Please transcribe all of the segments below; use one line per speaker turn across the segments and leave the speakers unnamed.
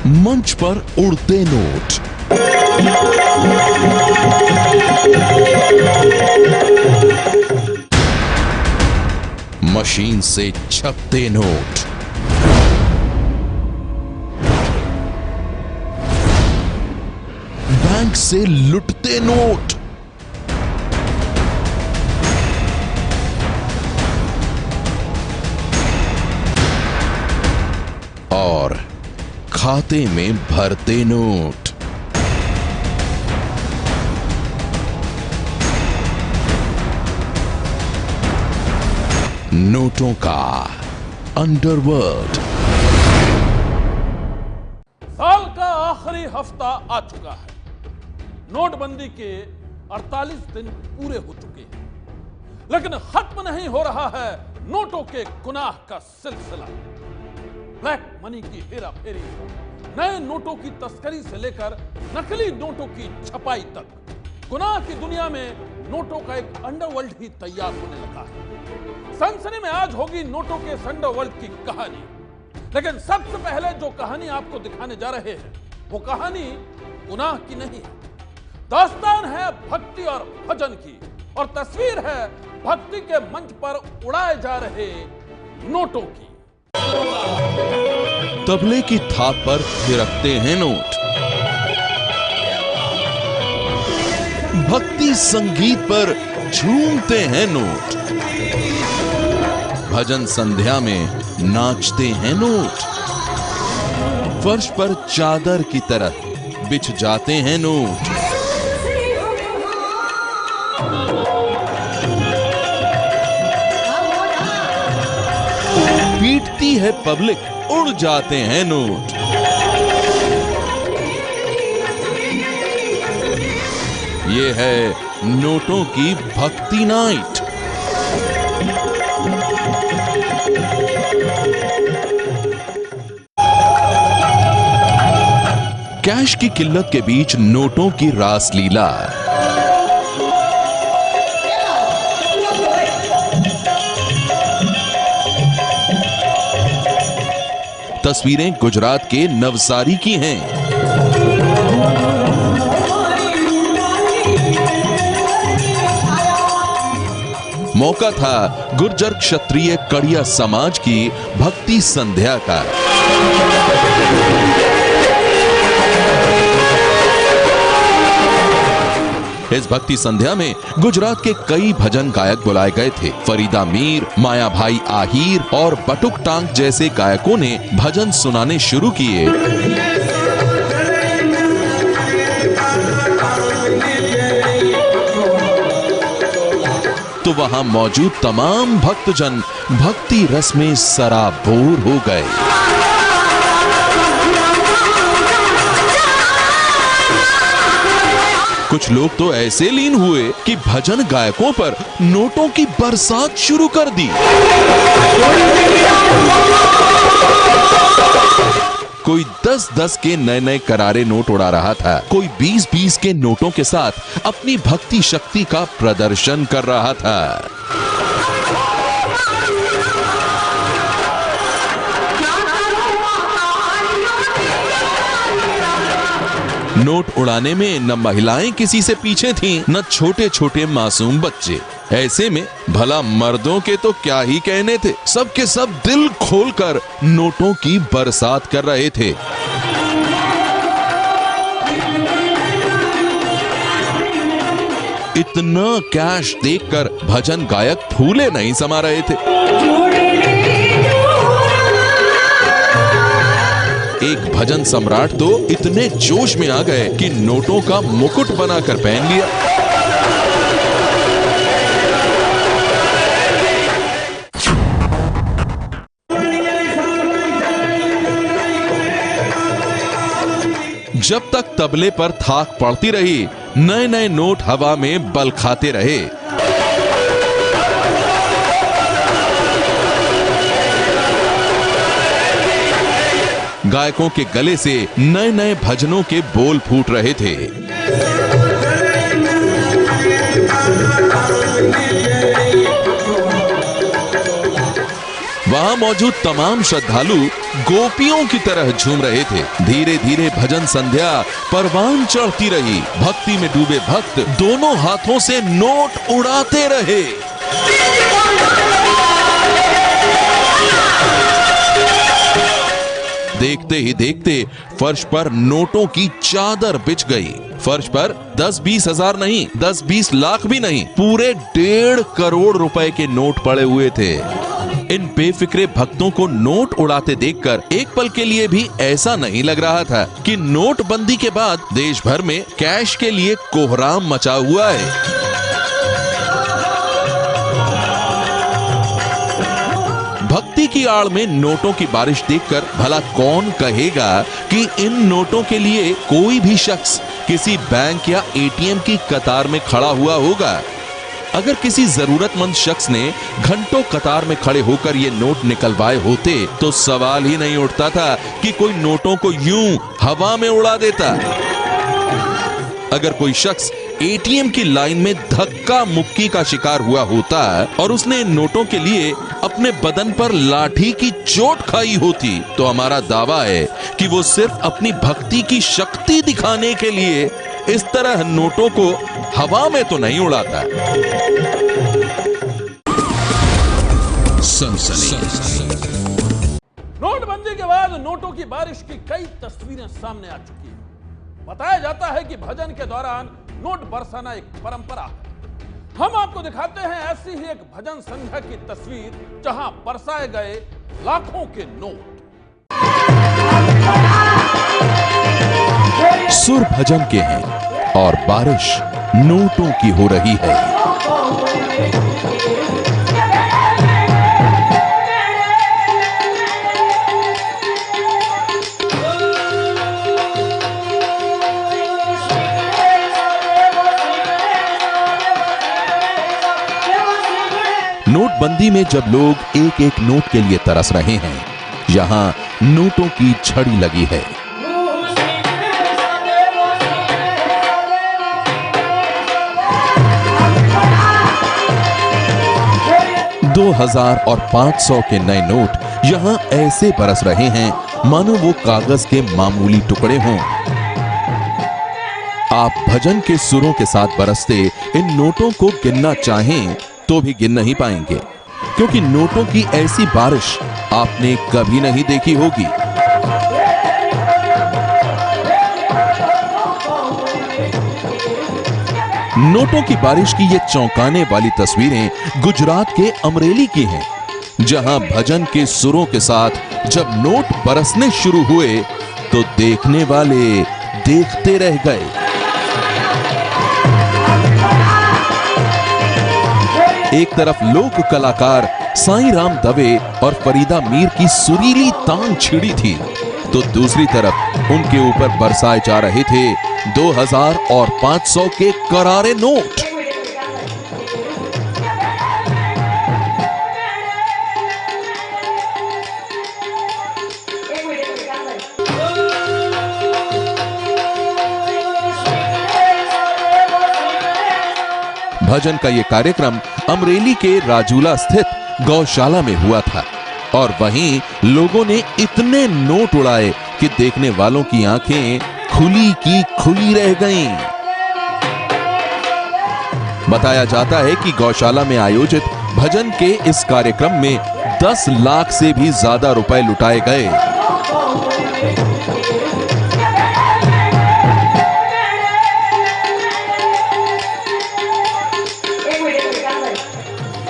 मंच पर उड़ते नोट, मशीन से छपते नोट, बैंक से लुटते नोट, और खाते में भरते नोट। नोटों का अंडरवर्ल्ड।
साल का आखिरी हफ्ता आ चुका है। नोटबंदी के 48 दिन पूरे हो चुके हैं, लेकिन खत्म नहीं हो रहा है नोटों के गुनाह का सिलसिला। ब्लैक मनी की हेरा फेरी, नए नोटों की तस्करी से लेकर नकली नोटों की छपाई तक, गुनाह की दुनिया में नोटों का एक अंडरवर्ल्ड ही तैयार होने लगा है। सनसनी में आज होगी नोटों के इस अंडरवर्ल्ड की कहानी, लेकिन सबसे पहले जो कहानी आपको दिखाने जा रहे हैं वो कहानी गुनाह की नहीं है। दास्तान है भक्ति और भजन की, और तस्वीर है भक्ति के मंच पर उड़ाए जा रहे नोटों की।
तबले की थाप पर थिरकते हैं नोट, भक्ति संगीत पर झूमते हैं नोट, भजन संध्या में नाचते हैं नोट, फर्श पर चादर की तरह बिछ जाते हैं नोट। पीटती है पब्लिक, उड़ जाते हैं नोट। ये है नोटों की भक्ति नाइट। कैश की किल्लत के बीच नोटों की रासलीला। तस्वीरें गुजरात के नवसारी की हैं। मौका था गुर्जर क्षत्रिय कड़िया समाज की भक्ति संध्या का। इस भक्ति संध्या में गुजरात के कई भजन गायक बुलाए गए थे। फरीदा मीर, माया भाई आहिर और बटुक टांग जैसे गायकों ने भजन सुनाने शुरू किए। तो वहां मौजूद तमाम भक्तजन भक्ति रस में सराबोर हो गए। कुछ लोग तो ऐसे लीन हुए कि भजन गायकों पर नोटों की बरसात शुरू कर दी। कोई 10-10 के नए करारे नोट उड़ा रहा था, कोई 20-20 के नोटों के साथ अपनी भक्ति शक्ति का प्रदर्शन कर रहा था। नोट उड़ाने में न महिलाएं किसी से पीछे थीं, न छोटे छोटे मासूम बच्चे। ऐसे में भला मर्दों के तो क्या ही कहने थे, सब के सब दिल खोलकर नोटों की बरसात कर रहे थे। इतना कैश देखकर भजन गायक फूले नहीं समा रहे थे। एक भजन सम्राट तो इतने जोश में आ गए कि नोटों का मुकुट बनाकर पहन लिया। जब तक तबले पर थाक पड़ती रही, नए नए नोट हवा में बल खाते रहे। गायकों के गले से नए नए भजनों के बोल फूट रहे थे। वहां मौजूद तमाम श्रद्धालु गोपियों की तरह झूम रहे थे। धीरे धीरे भजन संध्या परवान चढ़ती रही। भक्ति में डूबे भक्त दोनों हाथों से नोट उड़ाते रहे। देखते ही देखते फर्श पर नोटों की चादर बिछ गई। फर्श पर 10-20 हजार नहीं, 10-20 लाख भी नहीं, पूरे 1.5 करोड़ रुपए के नोट पड़े हुए थे। इन बेफिक्रे भक्तों को नोट उड़ाते देखकर एक पल के लिए भी ऐसा नहीं लग रहा था कि नोटबंदी के बाद देश भर में कैश के लिए कोहराम मचा हुआ है। भक्ति की आड़ में नोटों की बारिश देखकर भला कौन कहेगा कि इन नोटों के लिए कोई भी शख्स किसी बैंक या एटीएम की कतार में खड़ा हुआ होगा। अगर किसी जरूरतमंद शख्स ने घंटों कतार में खड़े होकर ये नोट निकलवाए होते तो सवाल ही नहीं उठता था कि कोई नोटों को यूं हवा में उड़ा देता। अगर कोई शख्स एटीएम की लाइन में धक्का मुक्की का शिकार हुआ होता और उसने इन नोटों के लिए अपने बदन पर लाठी की चोट खाई होती तो हमारा दावा है कि वो सिर्फ अपनी भक्ति की शक्ति दिखाने के लिए इस तरह नोटों को हवा में तो नहीं उड़ाता।
नोटबंदी के बाद नोटों की बारिश की कई तस्वीरें सामने आ चुकी हैं। बताया जाता है कि भजन के दौरान नोट बरसाना एक परंपरा है। हम आपको दिखाते हैं ऐसी ही एक भजन संध्या की तस्वीर जहां बरसाए गए लाखों के नोट।
सुर भजन के हैं और बारिश नोटों की हो रही है। नोटबंदी में जब लोग एक एक नोट के लिए तरस रहे हैं, यहां नोटों की झड़ी लगी है। दो 2000 और 500 के नए नोट यहां ऐसे बरस रहे हैं मानो वो कागज के मामूली टुकड़े हों। आप भजन के सुरों के साथ बरसते इन नोटों को गिनना चाहें तो भी गिन नहीं पाएंगे, क्योंकि नोटों की ऐसी बारिश आपने कभी नहीं देखी होगी। नोटों की बारिश की ये चौंकाने वाली तस्वीरें गुजरात के अमरेली की हैं, जहां भजन के सुरों के साथ जब नोट बरसने शुरू हुए तो देखने वाले देखते रह गए। एक तरफ लोक कलाकार साईं राम दवे और फरीदा मीर की सुरीली तान छिड़ी थी, तो दूसरी तरफ उनके ऊपर बरसाए जा रहे थे 2000 और 500 के करारे नोट। भजन का यह कार्यक्रम अमरेली के राजूला स्थित गौशाला में हुआ था और वहीं लोगों ने इतने नोट उड़ाए कि देखने वालों की आंखें खुली की खुली रह गईं। बताया जाता है कि गौशाला में आयोजित भजन के इस कार्यक्रम में 10 लाख से भी ज्यादा रुपए लुटाए गए।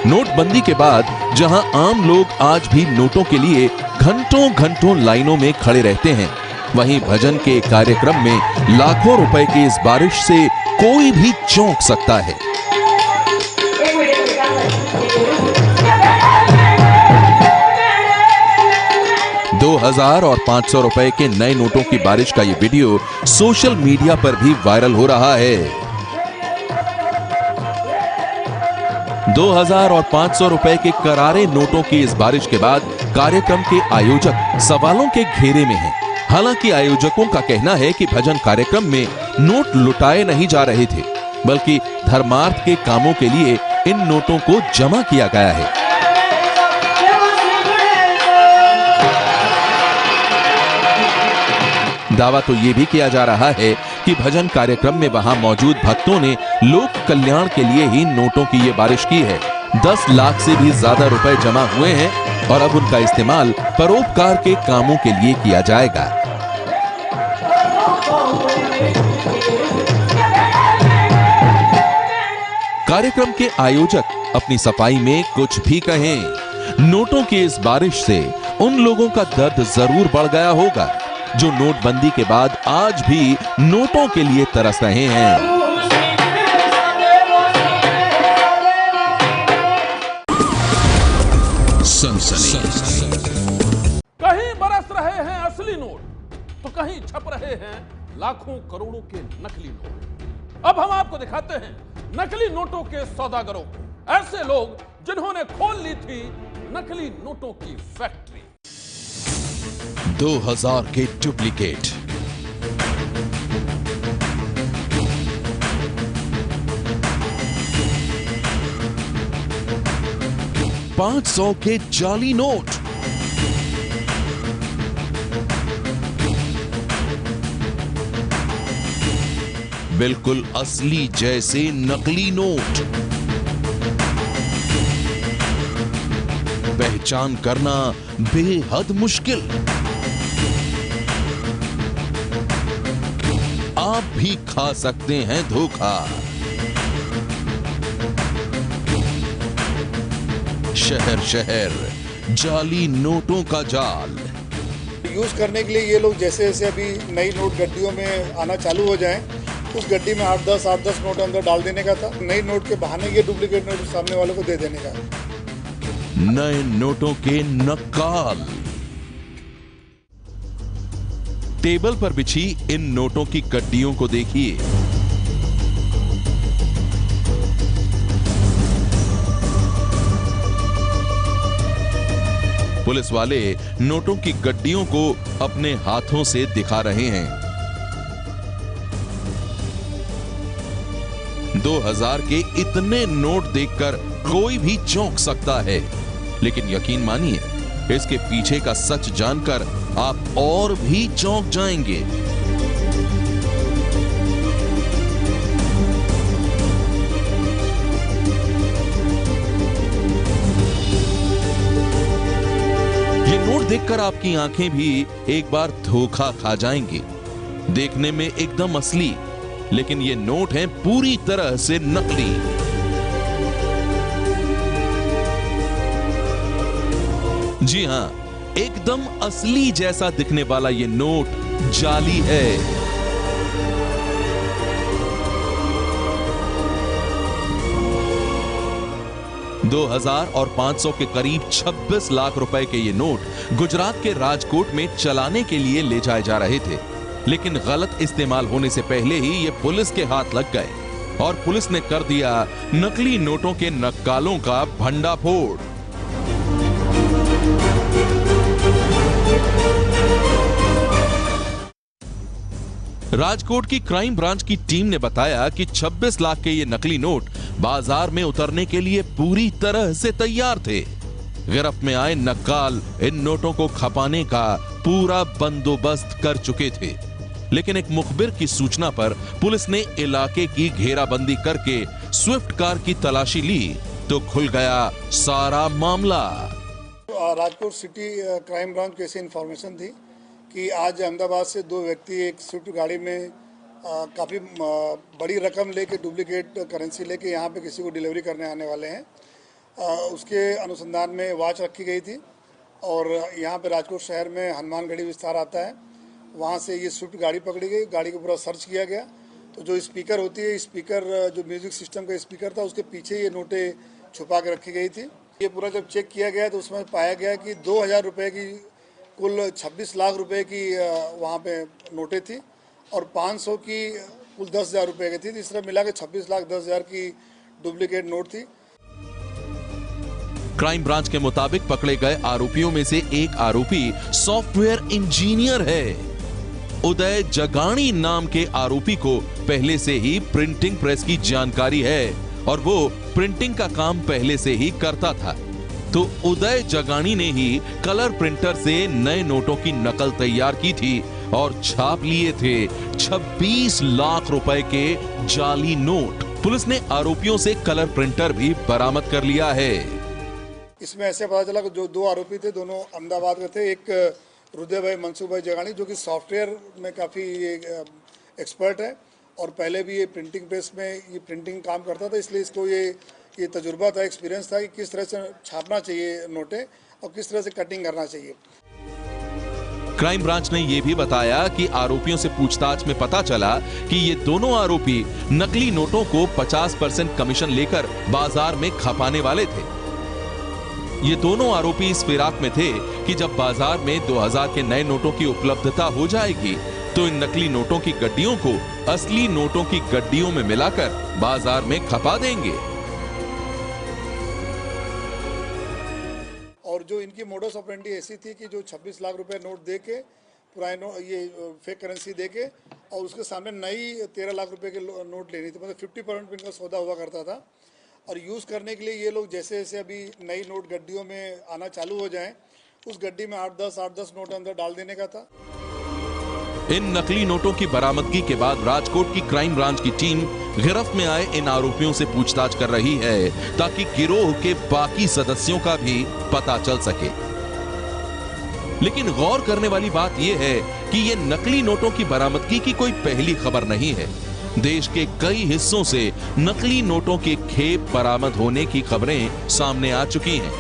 नोटबंदी के बाद जहां आम लोग आज भी नोटों के लिए घंटों घंटों लाइनों में खड़े रहते हैं, वहीं भजन के कार्यक्रम में लाखों रुपए की इस बारिश से कोई भी चौंक सकता है। $2000 और 500 रुपए के नए नोटों की बारिश का ये वीडियो सोशल मीडिया पर भी वायरल हो रहा है। 2000 और 500 रुपए के करारे नोटों की इस बारिश के बाद कार्यक्रम के आयोजक सवालों के घेरे में हैं। हालांकि आयोजकों का कहना है कि भजन कार्यक्रम में नोट लुटाए नहीं जा रहे थे, बल्कि धर्मार्थ के कामों के लिए इन नोटों को जमा किया गया है। दावा तो ये भी किया जा रहा है कि भजन कार्यक्रम में वहां मौजूद भक्तों ने लोक कल्याण के लिए ही नोटों की ये बारिश की है। 10 लाख से भी ज्यादा रुपए जमा हुए हैं और अब उनका इस्तेमाल परोपकार के कामों के लिए किया जाएगा। कार्यक्रम के आयोजक अपनी सफाई में कुछ भी कहें, नोटों की इस बारिश से उन लोगों का दर्द जरूर बढ़ गया होगा जो नोटबंदी के बाद आज भी नोटों के लिए तरस रहे हैं।
कहीं बरस रहे हैं असली नोट तो कहीं छप रहे हैं लाखों करोड़ों के नकली नोट। अब हम आपको दिखाते हैं नकली नोटों के सौदागरों को, ऐसे लोग जिन्होंने खोल ली थी नकली नोटों की फैक्ट्री।
2000 के डुप्लीकेट, 500 के जाली नोट, बिल्कुल असली जैसे नकली नोट। पहचान करना बेहद मुश्किल। आप भी खा सकते हैं धोखा। शहर शहर जाली नोटों का जाल।
यूज करने के लिए ये लोग जैसे जैसे अभी नई नोट गड्डियों में आना चालू हो जाएं, उस गड्डी में 8-10 नोट अंदर डाल देने का था। नई नोट के बहाने ये डुप्लीकेट नोट सामने वालों को दे देने का।
नए नोटों के नक्काल। टेबल पर बिछी इन नोटों की कड्डियों को देखिए। पुलिस वाले नोटों की गड्डियों को अपने हाथों से दिखा रहे हैं। 2000 के इतने नोट देखकर कोई भी चौंक सकता है, लेकिन यकीन मानिए इसके पीछे का सच जानकर आप और भी चौंक जाएंगे। ये नोट देखकर आपकी आंखें भी एक बार धोखा खा जाएंगी। देखने में एकदम असली, लेकिन ये नोट हैं पूरी तरह से नकली। जी हां, एकदम असली जैसा दिखने वाला ये नोट जाली है। 2000 और 500 के करीब 26 लाख रुपए के ये नोट गुजरात के राजकोट में चलाने के लिए ले जाए जा रहे थे, लेकिन गलत इस्तेमाल होने से पहले ही ये पुलिस के हाथ लग गए और पुलिस ने कर दिया नकली नोटों के नक्कालों का भंडाफोड़। राजकोट की क्राइम ब्रांच की टीम ने बताया कि 26 लाख के ये नकली नोट बाजार में उतरने के लिए पूरी तरह से तैयार थे। गिरफ्त में आए नक्काल इन नोटों को खपाने का पूरा बंदोबस्त कर चुके थे, लेकिन एक मुखबिर की सूचना पर पुलिस ने इलाके की घेराबंदी करके स्विफ्ट कार की तलाशी ली तो खुल गया सारा मामला।
राजकोट सिटी क्राइम ब्रांच को ऐसी इंफॉर्मेशन थी कि आज अहमदाबाद से 2 व्यक्ति एक स्विफ्ट गाड़ी में काफ़ी बड़ी रकम लेके डुप्लीकेट करेंसी लेके यहाँ पे किसी को डिलीवरी करने आने वाले हैं। उसके अनुसंधान में वॉच रखी गई थी और यहाँ पे राजकोट शहर में हनुमानगढ़ी विस्तार आता है, वहाँ से ये स्विफ्ट गाड़ी पकड़ी गई। गाड़ी को पूरा सर्च किया गया तो जो स्पीकर होती है, स्पीकर जो म्यूजिक सिस्टम का स्पीकर था, उसके पीछे ये नोटें छुपा के रखी गई थी। ये पूरा जब चेक किया गया तो उसमें पाया गया कि 2000 रुपये की कुल 26 लाख रुपए की वहाँ पे नोटें थी और 500 की कुल 10,000 रुपये की थी। इस तरह मिला के 26 लाख 10,000 की डुप्लीकेट नोट थी।
क्राइम ब्रांच के मुताबिक पकड़े गए आरोपियों में से एक आरोपी सॉफ्टवेयर इंजीनियर है। उदय जगाणी नाम के आरोपी को पहले से ही प्रिंटिंग प्रेस की जानकारी है और वो प्रिंटिंग का काम पहले से ही करता था। तो उदय जगाणी ने ही कलर प्रिंटर से नए नोटों की नकल तैयार की थी और छाप लिए थे 26 लाख रुपए के जाली नोट। पुलिस ने आरोपियों से कलर प्रिंटर भी बरामद कर लिया है।
इसमें ऐसे पता चला कि जो दो आरोपी थे दोनों अहमदाबाद के थे। एक रुदय भाई मनसूख भाई जगानी जो कि सॉफ्टवेयर में काफ़ी एक्सपर्ट है और पहले भी ये प्रिंटिंग प्रेस में ये प्रिंटिंग काम करता था, इसलिए इसको ये तजुर्बा था, एक्सपीरियंस था कि किस तरह से छापना चाहिए नोटें और किस तरह से कटिंग करना चाहिए।
क्राइम ब्रांच ने यह भी बताया कि आरोपियों से पूछताछ में पता चला कि ये दोनों आरोपी नकली नोटों को 50% कमीशन लेकर बाजार में खपाने वाले थे। ये दोनों आरोपी इस फिराक में थे कि जब बाजार में 2000 के नए नोटों की उपलब्धता हो जाएगी तो इन नकली नोटों की गड्डियों को असली नोटों की गड्डियों में मिलाकर बाजार में खपा देंगे।
और जो इनकी मोडस ऑपरेंडी ऐसी थी कि जो 26 लाख रुपए नोट दे के पुराने ये फेक करेंसी दे के और उसके सामने नई 13 लाख रुपए के नोट लेनी थी, मतलब 50% इनका सौदा हुआ करता था। और यूज़ करने के लिए ये लोग जैसे जैसे अभी नई नोट गड्डियों में आना चालू हो जाएं, उस गड्डी में 8-10 नोट अंदर डाल देने का था।
इन नकली नोटों की बरामदगी के बाद राजकोट की क्राइम ब्रांच की टीम गिरफ्त में आए इन आरोपियों से पूछताछ कर रही है ताकि गिरोह के बाकी सदस्यों का भी पता चल सके। लेकिन गौर करने वाली बात यह है कि ये नकली नोटों की बरामदगी की कोई पहली खबर नहीं है। देश के कई हिस्सों से नकली नोटों के खेप बरामद होने की खबरें सामने आ चुकी हैं।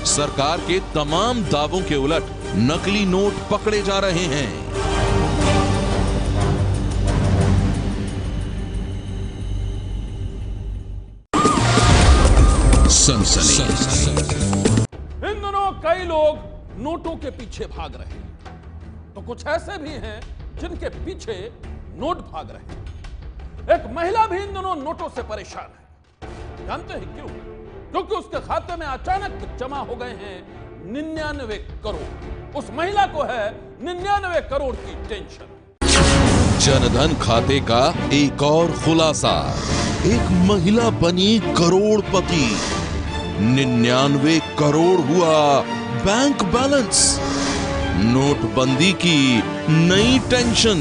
सरकार के तमाम दावों के उलट नकली नोट पकड़े जा रहे हैं।
इन दिनों कई लोग नोटों के पीछे भाग रहे हैं, तो कुछ ऐसे भी हैं जिनके पीछे नोट भाग रहे हैं। एक महिला भी इन दिनों नोटों से परेशान है। जानते हैं क्यों? क्योंकि उसके खाते में अचानक जमा हो गए हैं 99 करोड़। उस महिला को है 99 करोड़ की टेंशन।
जनधन खाते का एक और खुलासा, एक महिला बनी करोड़पति। 99 करोड़ हुआ बैंक बैलेंस। नोटबंदी की नई टेंशन।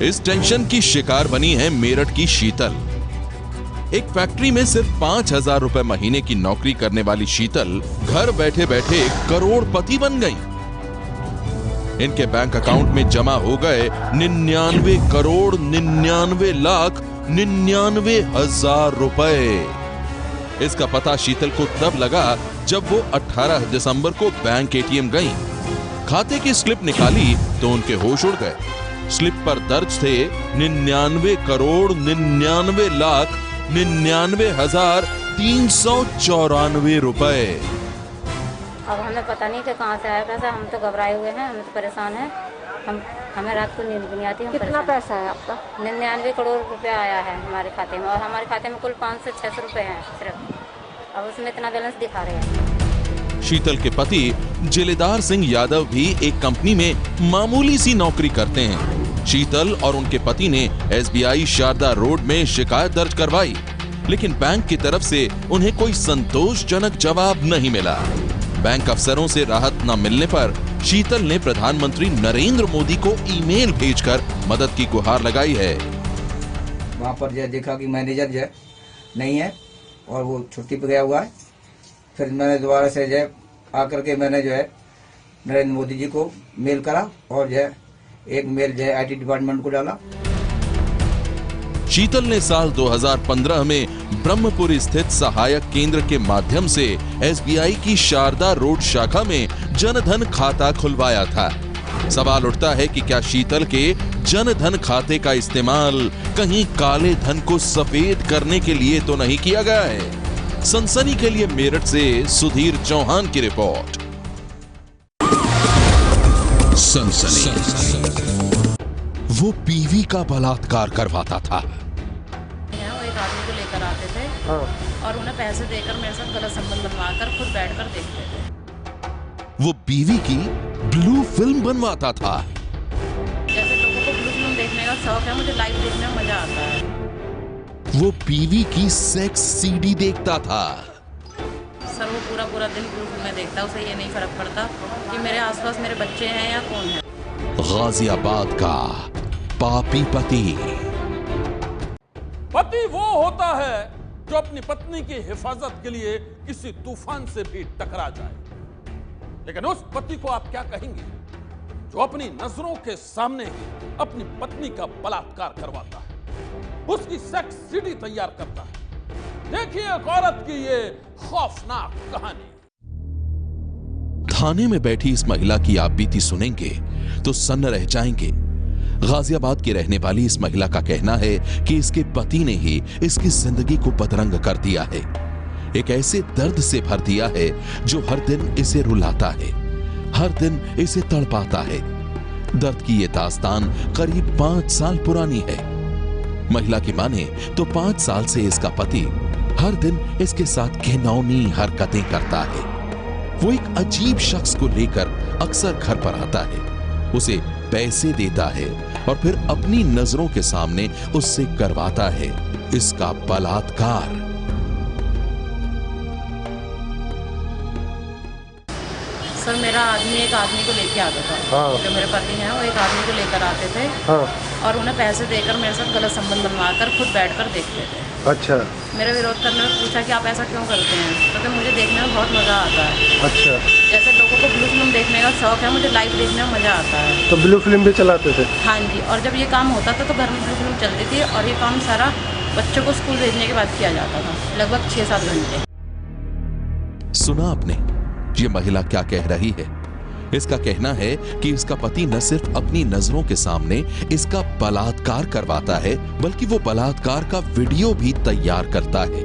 इस टेंशन की शिकार बनी है मेरठ की शीतल। एक फैक्ट्री में सिर्फ 5000 रुपए महीने की नौकरी करने वाली शीतल घर बैठे बैठे करोड़पति बन गई। इनके बैंक अकाउंट में जमा हो गए 99 करोड़ 99 लाख 99 हजार रुपए। इसका पता शीतल को तब लगा जब वो 18 दिसंबर को बैंक एटीएम गई। खाते की स्लिप निकाली तो उनके होश उड़ गए। स्लिप पर दर्ज थे 99 करोड़ 99 लाख 99 हजार 394 रुपए।
अब हमें पता नहीं था कहाँ से आया पैसा। हम तो घबराए हुए हैं, हम तो परेशान हैं। हमें रात को नींद भी नहीं आती।
कितना पैसा है आपका?
99 करोड़ रुपया आया है हमारे खाते में और हमारे खाते में कुल 500 से 600 रुपए हैं सिर्फ। अब उसमें इतना बैलेंस दिखा रहे हैं।
शीतल के पति जिलेदार सिंह यादव भी एक कंपनी में मामूली सी नौकरी करते हैं। शीतल और उनके पति ने SBI शारदा रोड में शिकायत दर्ज करवाई, लेकिन बैंक की तरफ से उन्हें कोई संतोषजनक जवाब नहीं मिला। बैंक अफसरों से राहत न मिलने पर शीतल ने प्रधानमंत्री नरेंद्र मोदी को ईमेल भेजकर मदद की गुहार लगाई है।
वहाँ पर जो देखा कि मैनेजर जो है नहीं है और वो छुट्टी पे गया हुआ है। फिर मैंने दोबारा से जो है आकर के मैंने जो है नरेंद्र मोदी जी को मेल करा और जो है एक मेल जो है IT डिपार्टमेंट को डाला।
शीतल ने साल 2015 में ब्रह्मपुरी स्थित सहायक केंद्र के माध्यम से SBI की शारदा रोड शाखा में जनधन खाता खुलवाया था। सवाल उठता है कि क्या शीतल के जनधन खाते का इस्तेमाल कहीं काले धन को सफेद करने के लिए तो नहीं किया गया है? सनसनी के लिए मेरठ से सुधीर चौहान की रिपोर्ट। सनसनी। वो बीवी का बलात्कार करवाता था।
एक आदमी को लेकर आते थे और उन्हें पैसे देकर मेरे साथ गलत संबंध बनवाकर खुद बैठकर देखते थे।
वो बीवी की ब्लू फिल्म बनवाता था।
जैसे लोगों को ब्लू फिल्म देखने का शौक है, मुझे लाइव देखने में मजा आता है।
वो बीवी की सेक्स CD देखता था।
सर वो पूरा दिन ब्लू फिल्में देखता है। उसे ये नहीं फर्क पड़ता कि मेरे आसपास मेरे बच्चे हैं या कौन है।
गाजियाबाद का पापी पति।
पति वो होता है जो अपनी पत्नी की हिफाजत के लिए किसी तूफान से भी टकरा जाए, लेकिन उस पति को आप क्या कहेंगे जो अपनी नजरों के सामने ही अपनी पत्नी का बलात्कार करवाता है, उसकी सेक्स सीडी तैयार करता है। देखिए एक औरत की ये खौफनाक कहानी।
थाने में बैठी इस महिला की आप बीती सुनेंगे तो सन्न रह जाएंगे। गाजियाबाद की रहने वाली इस महिला का कहना है कि इसके पति ने ही इसकी जिंदगी को बदरंग कर दिया है, एक ऐसे दर्द से भर दिया है जो हर दिन इसे रुलाता है, हर दिन इसे तड़पाता है। दर्द की ये दास्तान करीब 5 साल पुरानी है। महिला की माने तो 5 साल से इसका पति हर दिन इसके साथ घिनौनी हरकतें करता है। वो एक अजीब शख्स को लेकर अक्सर घर पर आता है, उसे पैसे देता है और फिर अपनी नजरों के सामने उससे करवाता है इसका बलात्कार।
सर मेरा आदमी एक आदमी को लेके आता था। जो मेरे पति हैं वो एक आदमी को लेकर आते थे और उन्हें पैसे देकर मेरे साथ गलत संबंध बनवाकर खुद बैठकर देखते थे।
अच्छा।
मेरा विरोध करने में पूछा कि आप ऐसा क्यों करते हैं, क्योंकि मुझे देखने में बहुत मज़ा आता है।
अच्छा।
जैसे लोगों को ब्लू फिल्म देखने का शौक है, मुझे लाइव देखने में मज़ा आता है।
तो ब्लू फिल्म भी चलाते थे?
हाँ जी, और जब ये काम होता था तो घर में ब्लू फिल्म चलती थी और ये काम सारा बच्चों को स्कूल भेजने के बाद किया जाता था, लगभग 6-7 घंटे।
सुना आपने ये महिला क्या कह रही है? इसका कहना है कि इसका पति न सिर्फ अपनी नजरों के सामने इसका बलात्कार करवाता है, बल्कि वो बलात्कार का वीडियो भी तैयार करता है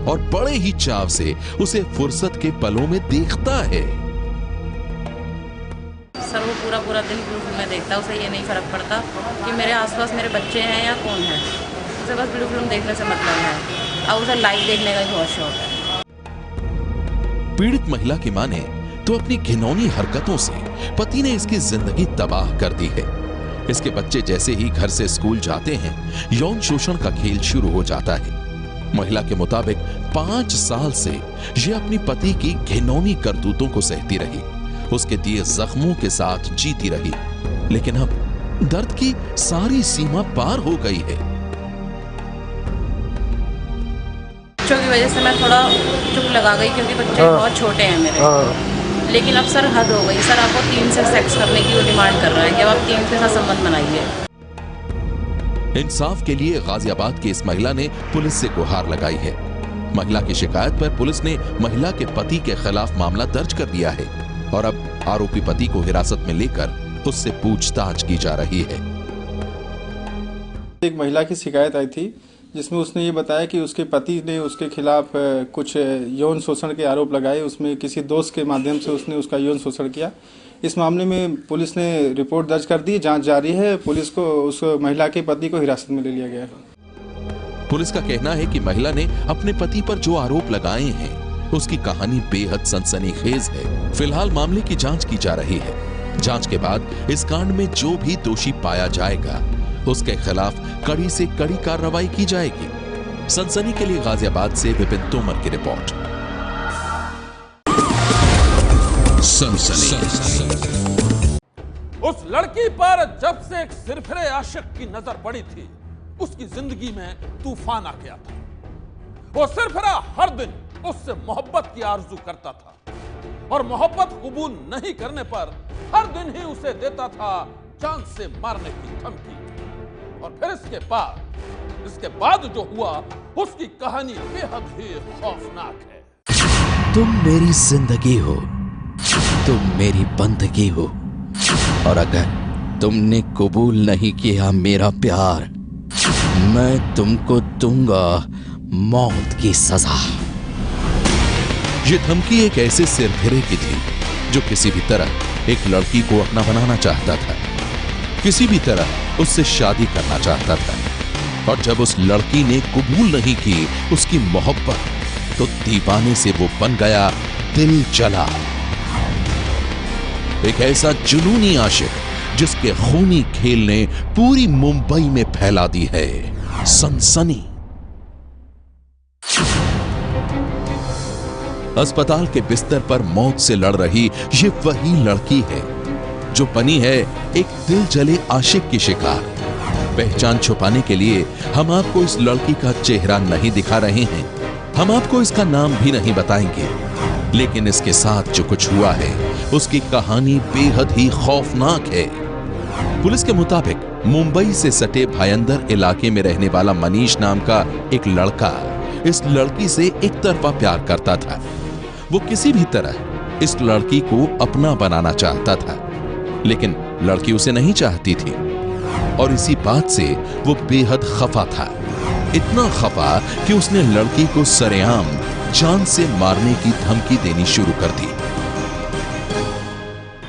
और बड़े ही चाव से उसे फुर्सत के पलों में देखता है।
सर वो पूरा दिन ब्लू फिल्म देखता है, उसे ये नहीं फर्क पड़ता कि मेरे आसपास मेरे बच्चे हैं या कौन है, उसे बस ब्लू फिल्म देखने से मतलब है और उसे लाइव देखने का बहुत शौक है।
पीड़ित महिला की माने तो अपनी घिनौनी हरकतों से पति ने इसकी जिंदगी तबाह कर दी है। इसके बच्चे जैसे ही घर से स्कूल जाते हैं, यौन शोषण का खेल शुरू हो जाता है। महिला के मुताबिक 5 साल से ये अपनी पति की घिनौनी करतूतों को सहती रही, उसके दिए जख्मों के साथ जीती रही, लेकिन अब दर्द की सारी सीमा पार हो गई है।
बच्चों की वजह से मैं थोड़ा चुप लगा गई क्योंकि बच्चे बहुत छोटे हैं मेरे। लेकिन अब सर हद हो गई। सर आपको 3 से सेक्स करने की वो डिमांड कर रहा है कि अब आप 3 के साथ संबंध बनाइए।
इंसाफ के लिए गाजियाबाद की इस महिला ने पुलिस से गुहार लगाई है। महिला की शिकायत पर पुलिस ने महिला के पति के खिलाफ मामला दर्ज कर लिया है और अब आरोपी पति को हिरासत में लेकर उससे पूछताछ की जा रही है।
एक महिला की शिकायत आई थी जिसमें उसने ये बताया कि उसके पति ने उसके खिलाफ कुछ यौन शोषण के आरोप लगाए। उसमें किसी दोस्त के माध्यम से उसने उसका यौन शोषण किया। इस मामले में पुलिस ने रिपोर्ट दर्ज कर दी, जांच जारी है। पुलिस को उस महिला के पति को हिरासत में ले लिया गया है।
पुलिस का कहना है कि महिला ने अपने पति पर जो आरोप लगाए हैं उसकी कहानी बेहद सनसनीखेज है। फिलहाल मामले की जांच की जा रही है। जांच के बाद इस कांड में जो भी दोषी पाया जाएगा उसके खिलाफ कड़ी से कड़ी कार्रवाई की जाएगी। सनसनी के लिए गाजियाबाद से विपिन तोमर की रिपोर्ट। सनसनी।
उस लड़की पर जब से एक सिरफिरे आशिक की नजर पड़ी थी, उसकी जिंदगी में तूफान आ गया था। वो सिरफिरा हर दिन उससे मोहब्बत की आरजू करता था और मोहब्बत कबूल नहीं करने पर हर दिन ही उसे देता था जान से मारने की धमकी। और फिर इसके बाद जो हुआ उसकी कहानी बेहद ही खौफनाक है।
तुम मेरी जिंदगी हो, तुम मेरी बंदगी हो, और अगर तुमने कबूल नहीं किया मेरा प्यार, मैं तुमको दूंगा मौत की सजा।
ये धमकी एक ऐसे सिरफिरे की थी जो किसी भी तरह एक लड़की को अपना बनाना चाहता था, किसी भी तरह उससे शादी करना चाहता था। और जब उस लड़की ने कबूल नहीं की उसकी मोहब्बत, तो दीवाने से वो बन गया दिल जला। एक ऐसा जुनूनी आशिक जिसके खूनी खेल ने पूरी मुंबई में फैला दी है सनसनी। अस्पताल के बिस्तर पर मौत से लड़ रही ये वही लड़की है जो बनी है एक दिल जले आशिक की शिकार। पहचान छुपाने के लिए हम आपको इस लड़की का चेहरा नहीं दिखा रहे हैं, हम आपको इसका नाम भी नहीं बताएंगे, लेकिन इसके साथ जो कुछ हुआ है उसकी कहानी बेहद ही खौफनाक है। पुलिस के मुताबिक मुंबई से सटे भायंदर इलाके में रहने वाला मनीष नाम का एक लड़का इस लड़की से एक तरफा प्यार करता था। वो किसी भी तरह इस लड़की को अपना बनाना चाहता था, लेकिन लड़की उसे नहीं चाहती थी और इसी बात से वो बेहद खफा था। इतना खफा कि उसने लड़की को सरेआम जान से मारने की धमकी देनी शुरू कर दी।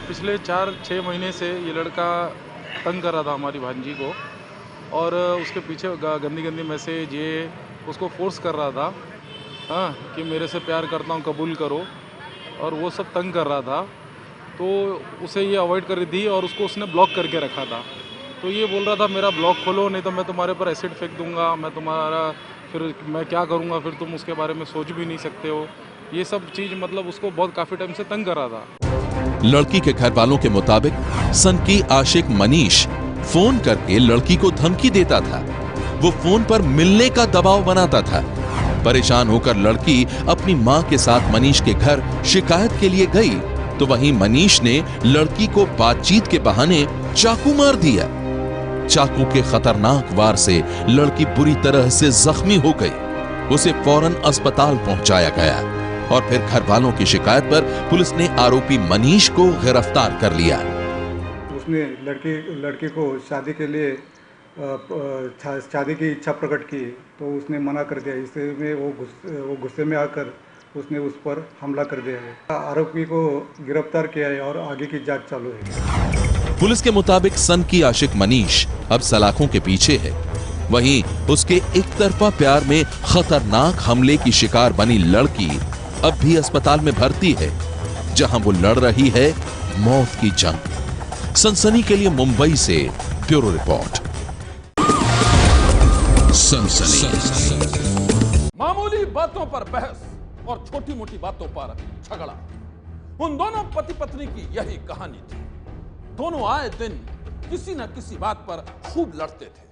पिछले 4-6 महीने से ये लड़का तंग कर रहा था हमारी भांजी को, और उसके पीछे गंदी गंदी मैसेज ये उसको फोर्स कर रहा था, हाँ, कि मेरे से प्यार करता हूँ, कबूल करो, और वो सब तंग कर रहा था। तो उसे ये अवॉइड कर रही थी और उसको उसने ब्लॉक करके रखा था। तो ये बोल रहा था मेरा ब्लॉक खोलो, नहीं तो मैं तुम्हारे पर एसिड फेंक दूंगा, मैं तुम्हारा फिर मैं क्या करूंगा, फिर तुम उसके बारे में सोच भी नहीं सकते हो। ये सब चीज़ मतलब उसको बहुत काफ़ी टाइम से तंग कर रहा था।
लड़की के घर वालों के मुताबिक सनकी आशिक मनीष फोन करके लड़की को धमकी देता था। वो फोन पर मिलने का दबाव बनाता था। परेशान होकर लड़की अपनी मां के साथ मनीष के घर शिकायत के लिए गई तो वहीं मनीष ने लड़की को बातचीत के बहाने चाकू मार दिया। चाकू के खतरनाक वार से लड़की बुरी तरह से जख्मी हो गई। उसे फौरन अस्पताल पहुंचाया गया और फिर घर वालों की शिकायत पर पुलिस ने आरोपी मनीष को गिरफ्तार कर लिया।
उसने लड़की को शादी के लिए शादी की इच्छा प्रकट की तो उसने मना कर दिया। इसमें वो गुस्से में आकर उसने उस पर हमला कर दिया है। आरोपी को गिरफ्तार किया है और आगे की जांच चालू है।
पुलिस के मुताबिक सनकी आशिक मनीष अब सलाखों के पीछे है। वहीं उसके एक तरफा प्यार में खतरनाक हमले की शिकार बनी लड़की अब भी अस्पताल में भर्ती है, जहां वो लड़ रही है मौत की जंग। सनसनी के लिए मुंबई से ब्यूरो रिपोर्ट। सनसनी।
मामूली बातों पर बहस और छोटी मोटी बातों पर झगड़ा, उन दोनों पति पत्नी की यही कहानी थी। दोनों आए दिन किसी न किसी बात पर खूब लड़ते थे,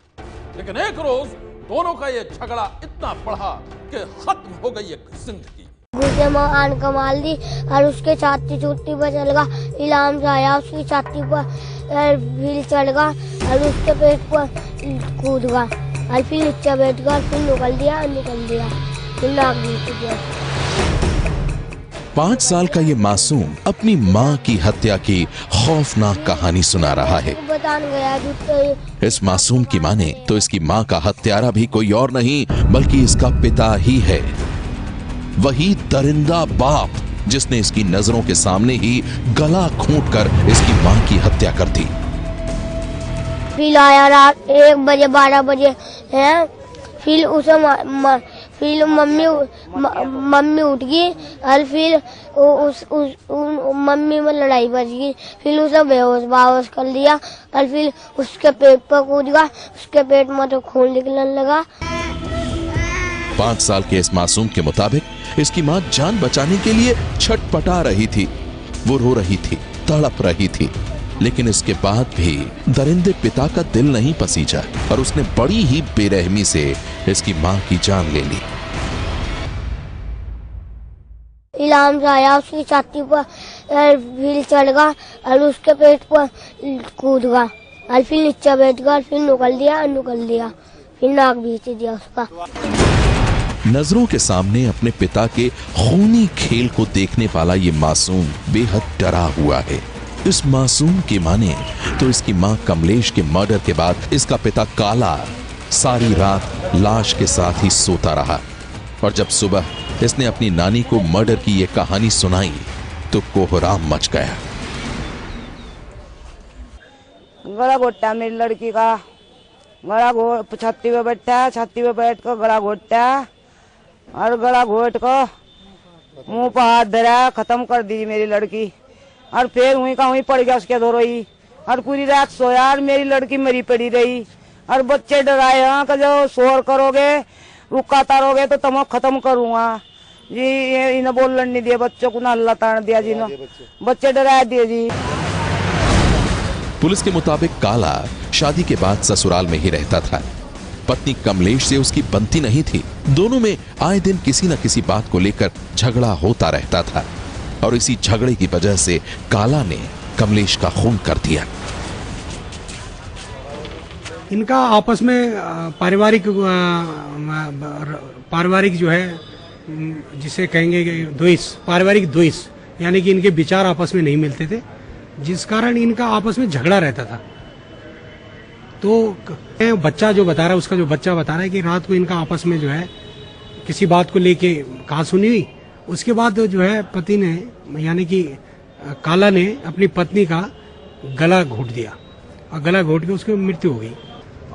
लेकिन एक रोज दोनों का ये झगड़ा इतना बढ़ा कि खत्म हो गई एक जिंदगी।
मुझे मां आन कमाल दी और उसके छाती चोटी पर चल गया, इलाम से आया उसकी छाती पर भील चढ़ गया और उसके पेट पर कूद गया और फिर नीचे बैठ गया, फिर निकल दिया फिर नाक नीचे दिया।
5 साल का ये मासूम अपनी माँ की हत्या की खौफनाक कहानी सुना रहा है। इस मासूम की माने तो इसकी माँ का हत्यारा भी कोई और नहीं बल्कि इसका पिता ही है। वही दरिंदा बाप जिसने इसकी नजरों के सामने ही गला घोंटकर इसकी माँ की हत्या कर दी।
फिर आया रात 1 बजे 12 बजे है, फिर उसे फिर मम्मी उठ गई और फिर मम्मी में लड़ाई बच गई। फिर उसे बेहोश कर दिया और फिर उसके पेट पर कूद गया, उसके पेट में तो खून निकलने लगा।
5 साल के इस मासूम के मुताबिक इसकी माँ जान बचाने के लिए छटपटा रही थी। वो रो रही थी, तड़प रही थी, लेकिन इसके बाद भी दरिंदे पिता का दिल नहीं पसीजा और उसने बड़ी ही बेरहमी से इसकी मां की जान ले ली।
इलाम से आया उसकी छाती पर भील चढ़ गया और उसके पेट पर कूद गया और फिर नीचे बैठ गया, फिर निकल दिया फिर नाक बीच दिया उसका।
नजरों के सामने अपने पिता के खूनी खेल को देखने वाला ये मासूम बेहद डरा हुआ है। इस मासूम की माने तो इसकी मां कमलेश के मर्डर के बाद इसका पिता काला सारी रात लाश के साथ ही सोता रहा और जब सुबह इसने अपनी नानी को मर्डर की यह कहानी सुनाई तो कोहराम मच गया।
गला घोटा मेरी लड़की का, छत्ती पे बैठा, छत्ती पे बैठ कर गला घोटा और गला घोट को मुंह पर हाथ धरा, खत्म कर दी मेरी लड़की। और फिर वहीं का वहीं पड़ गया उसके धो रही और पूरी रात सोया और मेरी लड़की मरी पड़ी रही और बच्चे डराए कि जो शोर करोगे रुकाता रहोगे तो तुम खत्म करूंगा जी। इन्हें बोलने नहीं दिया, बच्चों को ना अल्लाह तान दिया जी, बच्चे डरा दिए जी।
पुलिस के मुताबिक काला शादी के बाद ससुराल में ही रहता था। पत्नी कमलेश से उसकी बनती नहीं थी। दोनों में आए दिन किसी न किसी बात को लेकर झगड़ा होता रहता था और इसी झगड़े की वजह से काला ने कमलेश का खून कर दिया।
इनका आपस में पारिवारिक जो है, जिसे कहेंगे द्वेष, पारिवारिक द्वेष, यानी कि इनके विचार आपस में नहीं मिलते थे, जिस कारण इनका आपस में झगड़ा रहता था। तो बच्चा जो बता रहा है, उसका जो बच्चा बता रहा है कि रात को इनका आपस में जो है किसी बात को लेके कहासुनी हुई। उसके बाद जो है पति ने, यानी कि काला ने अपनी पत्नी का गला घोट दिया और गला घोट के उसकी मृत्यु हो गई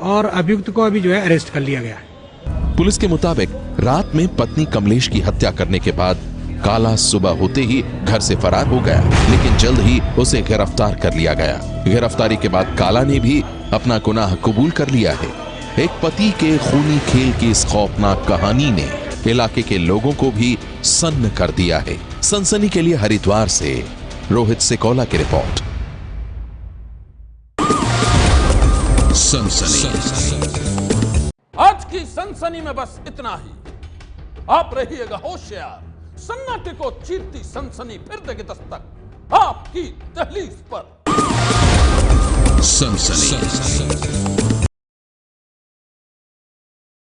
और अभियुक्त को अभी जो है अरेस्ट कर लिया गया है।
पुलिस के मुताबिक रात में पत्नी कमलेश की हत्या करने के बाद काला सुबह होते ही घर से फरार हो गया, लेकिन जल्द ही उसे गिरफ्तार कर लिया गया। गिरफ्तारी के बाद काला ने भी अपना गुनाह कबूल कर लिया है। एक पति के खूनी खेल की इस खौफनाक कहानी ने इलाके के लोगों को भी सन्न कर दिया है। सनसनी के लिए हरिद्वार से रोहित सिकोला की रिपोर्ट।
सनसनी। आज की सनसनी में बस इतना ही। आप रहिएगा होशियार। सन्नाटे को चीरती सनसनी फिर देगी दस्तक आपकी दहलीज पर। सनसनी।